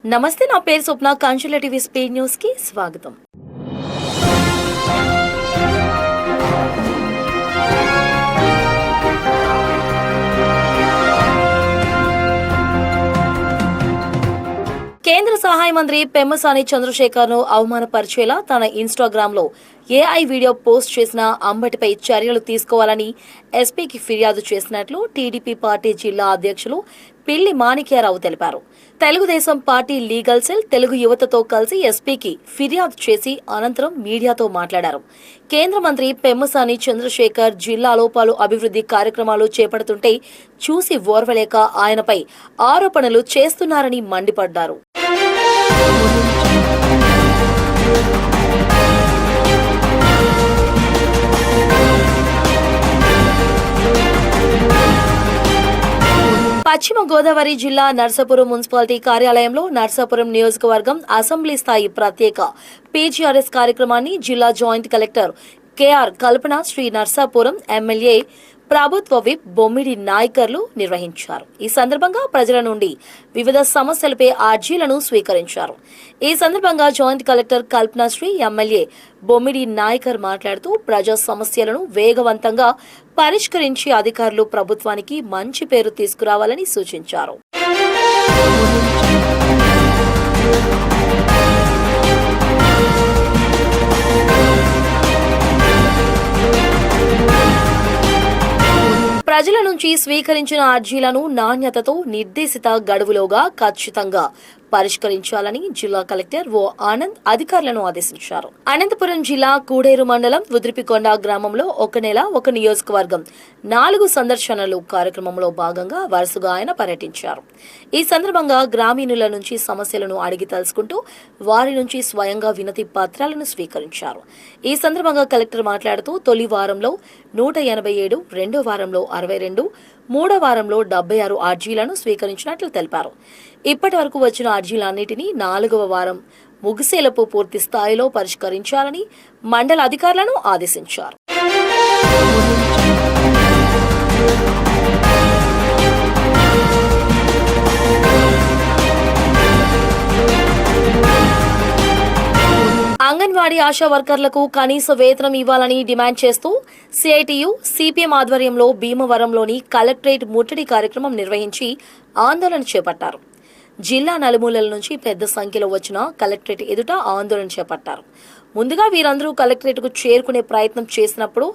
నమస్తే, నా పేరు స్వప్న. కాంచుల టీవీ స్పీడ్ న్యూస్ కి స్వాగతం. కేంద్ర సహాయ మంత్రి పెమ్మసాని చంద్రశేఖర్ ను అవమానపరిచేలా తన ఇన్స్టాగ్రామ్ లో ఏఐ వీడియో పోస్ట్ చేసిన అంబటిపై చర్యలు తీసుకోవాలని ఎస్పీకి ఫిర్యాదు చేసినట్లు టీడీపీ పార్టీ జిల్లా అధ్యక్షులు పిల్లి మాణిక్యారావు తెలిపారు. Telugu Desam party legal cell Telugu యువతతో కలిసి ఎస్పీకి ఫిర్యాదు చేసి అనంతరం మీడియాతో మాట్లాడారు. కేంద్ర మంత్రి పెమ్మసాని చంద్రశేఖర్ జిల్లాలో పలు అభివృద్ధి కార్యక్రమాలు చేపడుతుంటే చూసి ఓర్వలేక ఆయనపై ఆరోపణలు చేస్తున్నారని మండిపడ్డారు. పశ్చిమ గోదావరి జిల్లా నర్సాపురం మున్సిపాలిటీ కార్యాలయంలో నర్సాపురం నియోజకవర్గం అసెంబ్లీ స్థాయి ప్రత్యేక పీజీఆర్ఎస్ కార్యక్రమాన్ని జిల్లా జాయింట్ కలెక్టర్ కేఆర్ కల్పన, శ్రీ నర్సాపురం ఎమ్మెల్యే ప్రభుత్వ విప్ బొమ్మిడి నాయకర్లు నిర్వహించారు. ఈ సందర్భంగా ప్రజల నుండి వివిధ సమస్యలపై అర్జీలను స్వీకరించారు. ఈ సందర్భంగా జాయింట్ కలెక్టర్ కల్పన, శ్రీ ఎమ్మెల్యే బొమ్మిడి నాయకర్ మాట్లాడుతూ ప్రజా సమస్యలను వేగవంతంగా పరిష్కరించి అధికారులు ప్రభుత్వానికి మంచి పేరు తీసుకురావాలని సూచించారు. ప్రజల నుంచి స్వీకరించిన అర్జీలను నాణ్యతతో నిర్దేశిత గడువులోగా ఖచ్చితంగా పరిష్కరించాలని జిల్లా కలెక్టర్ ఓ ఆనంద్ అధికారులను ఆదేశించారు. అనంతపురం జిల్లా కూడేరు మండలం ఉద్రిపికొండ గ్రామంలో ఒక నెల ఒక నియోజకవర్గం 4 సందర్శనలు కార్యక్రమంలో భాగంగా వరుసగా ఆయన పర్యటించారు. ఈ సందర్భంగా గ్రామీణుల నుంచి సమస్యలను అడిగి తెలుసుకుంటూ వారి నుంచి స్వయంగా వినతి పత్రాలను స్వీకరించారు. ఈ సందర్భంగా కలెక్టర్ మాట్లాడుతూ తొలి వారంలో 187, రెండో వారంలో 62, మూడో వారంలో 76 అర్జీలను స్వీకరించినట్లు తెలిపారు. ఇప్పటి వరకు వచ్చిన అర్జీలన్నింటినీ 4వ వారం ముగిసేలోపు పూర్తి స్థాయిలో పరిష్కరించాలని మండల అధికారులను ఆదేశించారు. అంగన్వాడీ ఆశా వర్కర్లకు కనీస వేతనం ఇవ్వాలని డిమాండ్ చేస్తూ సిఐటియు సిపిఎం ఆధ్వర్యంలో భీమవరంలోని కలెక్టరేట్ ముట్టడి కార్యక్రమం నిర్వహించి ఆందోళన చేపట్టారు. జిల్లా నలుమూలల నుంచి పెద్ద సంఖ్యలో వచ్చిన కలెక్టరేట్ ఎదుట ఆందోళన చేపట్టారు. ముందుగా వీరందరూ కలెక్టరేట్కు చేరుకునే ప్రయత్నం చేసినప్పుడు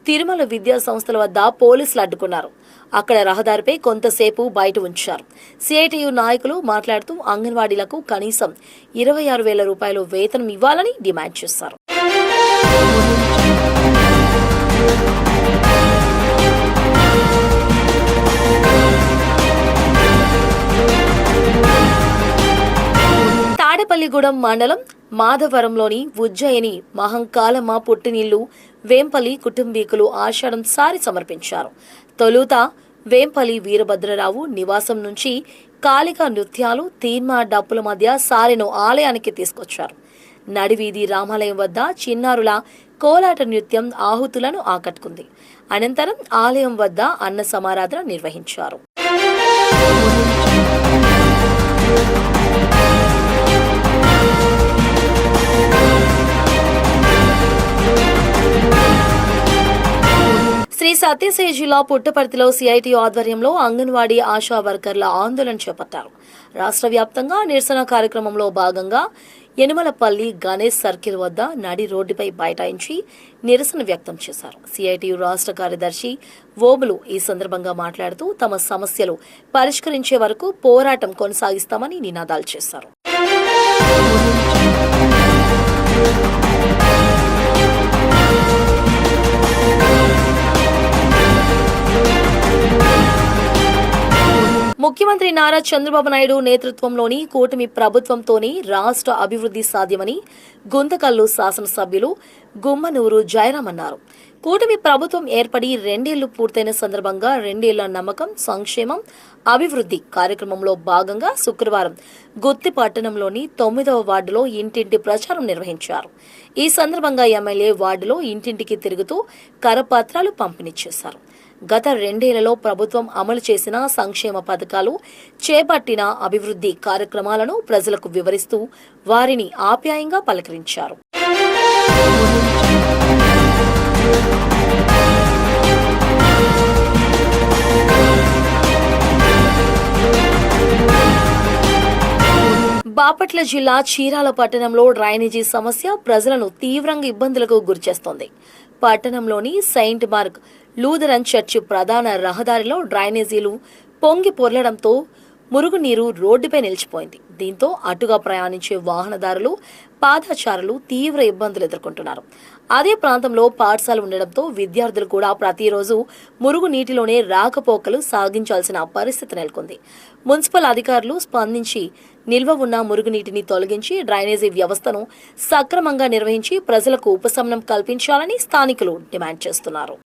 తిరుమల విద్యా సంస్థల వద్ద పోలీసులు అడ్డుకున్నారు. అక్కడ రహదారిపై కొంతసేపు బయట ఉంచారు. సిఐటియు నాయకులు మాట్లాడుతూ అంగన్వాడీలకు కనీసం 26,000 రూపాయలు వేతనం ఇవ్వాలని డిమాండ్ చేశారు. తాడేపల్లిగూడెం మండలం మాధవరంలోని ఉజ్జయిని మహంకాళమ్మ పుట్టినిల్లు వేంపల్లి కుటుంబీకులు ఆషాఢం సారి సమర్పించారు. తొలుత వేంపల్లి వీరభద్రరావు నివాసం నుంచి కాళికా నృత్యాలు, తీన్మా డప్పుల మధ్య సారెను ఆలయానికి తీసుకొచ్చారు. నడివీధి రామాలయం వద్ద చిన్నారుల కోలాట నృత్యం ఆహుతులను ఆకట్టుకుంది. అనంతరం ఆలయం వద్ద అన్న సమారాధన నిర్వహించారు. శ్రీ సత్యసాయి జిల్లా పుట్టపర్తిలో సిఐటియు ఆధ్వర్యంలో అంగన్వాడీ ఆశా వర్కర్ల ఆందోళన చేపట్టారు. రాష్ట్ర వ్యాప్తంగా నిరసన కార్యక్రమంలో భాగంగా యనమలపల్లి గణేష్ సర్కిల్ వద్ద నడి రోడ్డుపై బైఠాయించి నిరసన వ్యక్తం చేశారు. సిఐటియు రాష్ట్ర కార్యదర్శి ఓబులు ఈ సందర్భంగా మాట్లాడుతూ తమ సమస్యలు పరిష్కరించే వరకు పోరాటం కొనసాగిస్తామని నినాదాలు చేశారు. ముఖ్యమంత్రి నారా చంద్రబాబు నాయుడు నేతృత్వంలోని కూటమి ప్రభుత్వంతోనే రాష్ట్ర అభివృద్ధి సాధ్యమని గుంతకల్లు శాసనసభ్యులు గుమ్మనూరు జయరాం అన్నారు. కూటమి ప్రభుత్వం ఏర్పడి 2 ఏళ్లు పూర్తయిన సందర్భంగా 2 ఏళ్ల నమ్మకం, సంక్షేమం, అభివృద్ధి కార్యక్రమంలో భాగంగా శుక్రవారం గుత్తి పట్టణంలోని 9వ వార్డులో ఇంటింటి ప్రచారం నిర్వహించారు. ఈ సందర్భంగా ఎమ్మెల్యే వార్డులో ఇంటింటికి తిరుగుతూ కరపత్రాలు పంపిణీ చేశారు. గత 2 ఏళ్లలో ప్రభుత్వం అమలు చేసిన సంక్షేమ పథకాలు, చేపట్టిన అభివృద్ధి కార్యక్రమాలను ప్రజలకు వివరిస్తూ వారిని ఆప్యాయంగా పలకరించారు. బాపట్ల జిల్లా చీరాల పట్టణంలో డ్రైనేజీ సమస్య ప్రజలను తీవ్రంగా ఇబ్బందులకు గురిచేస్తోంది. పట్టణంలోని సెయింట్ మార్క్ లూథరన్ చర్చి ప్రధాన రహదారిలో డ్రైనేజీలు పొంగి పొర్లడంతో మురుగునీరు రోడ్డుపై నిలిచిపోయింది. దీంతో అటుగా ప్రయాణించే వాహనదారులు, పాదచారులు తీవ్ర ఇబ్బందులు ఎదుర్కొంటున్నారు. అదే ప్రాంతంలో పాఠశాల ఉండడంతో విద్యార్థులు కూడా ప్రతిరోజు మురుగునీటిలోనే రాకపోకలు సాగించాల్సిన పరిస్థితి నెలకొంది. మున్సిపల్ అధికారులు స్పందించి నిల్వ ఉన్న మురుగునీటిని తొలగించి డ్రైనేజీ వ్యవస్థను సక్రమంగా నిర్వహించి ప్రజలకు ఉపశమనం కల్పించాలని స్థానికులు డిమాండ్ చేస్తున్నారు.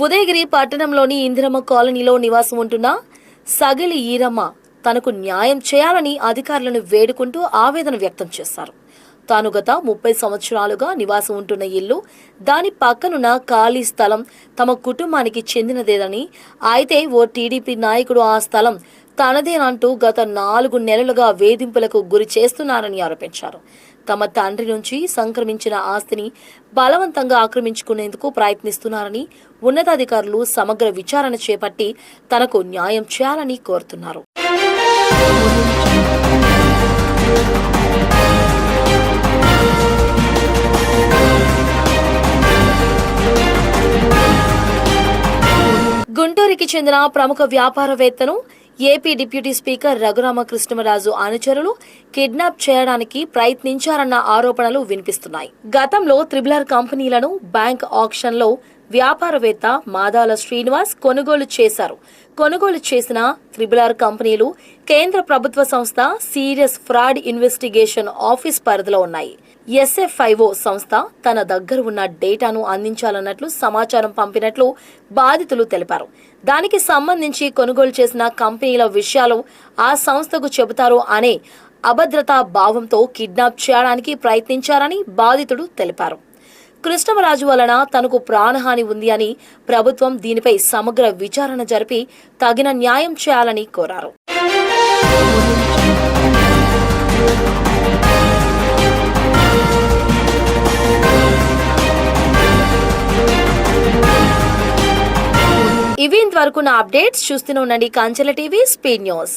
ఉదయగిరి పట్టణంలోని ఇందిరమ్మ కాలనీలో నివాసం ఉంటున్న సగిలి ఈరమ్మ తనకు న్యాయం చేయాలని అధికారులను వేడుకుంటూ ఆవేదన వ్యక్తం చేశారు. తాను గత 30 సంవత్సరాలుగా నివాసం ఉంటున్న ఇల్లు, దాని పక్కనున్న ఖాళీ స్థలం తమ కుటుంబానికి చెందినదేనని, అయితే ఓ టీడీపీ నాయకుడు ఆ స్థలం తనదేనంటూ గత 4 నెలలుగా వేధింపులకు గురి చేస్తున్నారని ఆరోపించారు. తమ తండ్రి నుంచి సంక్రమించిన ఆస్తిని బలవంతంగా ఆక్రమించుకునేందుకు ప్రయత్నిస్తున్నారని, ఉన్నతాధికారులు సమగ్ర విచారణ చేపట్టి తనకు న్యాయం చేయాలని కోరుతున్నారు. గుంటూరుకి చెందిన ప్రముఖ వ్యాపారవేత్తను ఏపీ డిప్యూటీ స్పీకర్ రఘురామకృష్ణరాజు అనుచరులు కిడ్నాప్ చేయడానికి ప్రయత్నించారన్న ఆరోపణలు వినిపిస్తున్నాయి. గతంలో త్రిబులర్ కంపెనీలను బ్యాంక్ ఆక్షన్లో వ్యాపారవేత్త మాదాల శ్రీనివాస్ కొనుగోలు చేశారు. కొనుగోలు చేసిన త్రిబులర్ కంపెనీలు కేంద్ర ప్రభుత్వ సంస్థ సీరియస్ ఫ్రాడ్ ఇన్వెస్టిగేషన్ ఆఫీస్ పరిధిలో ఉన్నాయి. ఎస్ఎఫ్ఐఓ సంస్థ తన దగ్గర ఉన్న డేటాను అందించాలన్నట్లు సమాచారం పంపినట్లు బాధితులు తెలిపారు. దానికి సంబంధించి కొనుగోలు చేసిన కంపెనీల విషయాలు ఆ సంస్థకు చెబుతారు అనే అభద్రతా భావంతో కిడ్నాప్ చేయడానికి ప్రయత్నించారని బాధితుడు తెలిపారు. కృష్ణమరాజు వలన తనకు ప్రాణహాని ఉంది అని ప్రభుత్వం దీనిపై సమగ్ర విచారణ జరిపి తగిన న్యాయం చేయాలని కోరారు. ఇవి ఇంతవరకు నా అప్డేట్స్. చూస్తూనే ఉండండి కాంచెల టీవీ స్పీడ్ న్యూస్.